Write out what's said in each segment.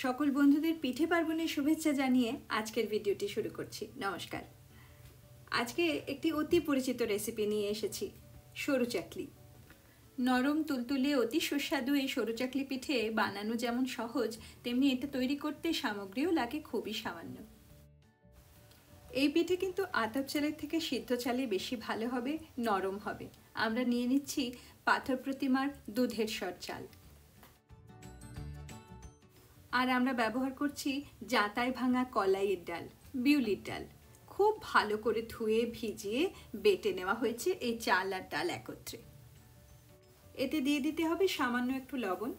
সকল বন্ধুদের পিঠে পার্বণের শুভেচ্ছা জানিয়ে আজকের ভিডিওটি শুরু করছি। নমস্কার। আজকে একটি অতি পরিচিত রেসিপি নিয়ে এসেছি, সরু চাকলি। নরম তুলতুলে অতি সুস্বাদু এই সরু চাকলি পিঠে বানানো যেমন সহজ, তেমনি এটা তৈরি করতে সামগ্রীও লাগে খুবই সামান্য। এই পিঠে কিন্তু আতপ চালের থেকে সিদ্ধ চালে বেশি ভালো হবে, নরম হবে। আমরা নিয়ে নিচ্ছি পাথর প্রতিমার দুধের সর চাল। আর আমরা ব্যবহার করছি জাঁতায় ভাঙা কলাইয়ের ডাল, বিউলির ডাল। খুব ভালো করে ধুয়ে ভিজিয়ে বেটে নেওয়া হয়েছে এই চাল আর ডাল একত্রে। এতে দিয়ে দিতে হবে সামান্য একটু লবণ।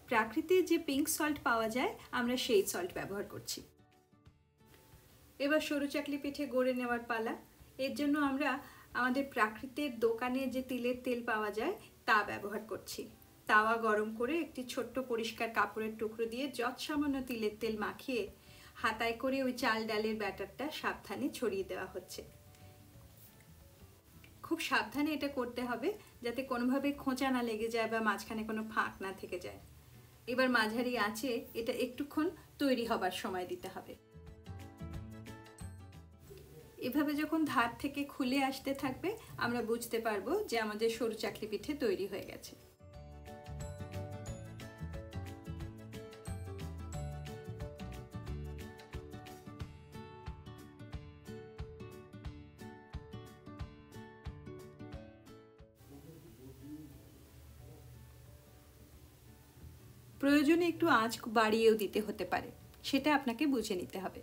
প্রাকৃতিক যে পিঙ্ক সল্ট পাওয়া যায়, আমরা সেই সল্ট ব্যবহার করছি। এবার সরু চাকলি পিঠে গড়ে নেওয়ার পালা। এর জন্য আমরা আমাদের প্রাকৃতিক দোকানে যে তিলের তেল পাওয়া যায় তা ব্যবহার করছি। তাওয়া গরম করে একটি ছোট্ট পরিষ্কার কাপড়ের টুকরো দিয়ে যৎসামান্য তিলের তেল মাখিয়ে হাতায় করে ওই চাল ডালের ব্যাটারটা সাবধানে ছড়িয়ে দেওয়া হচ্ছে। খুব সাবধানে এটা করতে হবে, যাতে কোনোভাবে খোঁচা না লেগে যায় বা মাঝখানে কোনো ফাঁক না থেকে যায়। এবার মাঝারি আঁচে এটা একটুক্ষণ তৈরি হবার সময় দিতে হবে। এভাবে যখন ধার থেকে খুলে আসতে থাকবে, আমরা বুঝতে পারবো যে আমাদের সরু চাকলি পিঠে তৈরি হয়ে গেছে। প্রয়োজনে একটু আঁচ বাড়িয়েও দিতে হতে পারে, সেটা আপনাকে বুঝে নিতে হবে।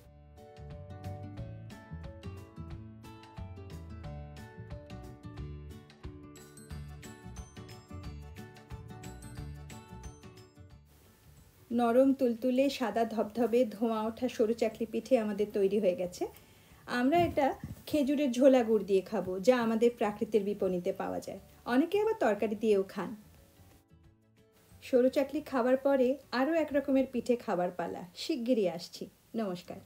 নরম তুলতুলে সাদা ধবধবে ধোঁয়া ওঠা সরু চাকলি পিঠে আমাদের তৈরি হয়ে গেছে। আমরা এটা খেজুরের ঝোলা গুড় দিয়ে খাবো, যা আমাদের প্রাকৃতিক বিপণিতে পাওয়া যায়। অনেকে আবার তরকারি দিয়েও খান। সরু চাকলি খাবার পরে আরও এক রকমের পিঠে খাবার পালা শিগগিরই আসছি। নমস্কার।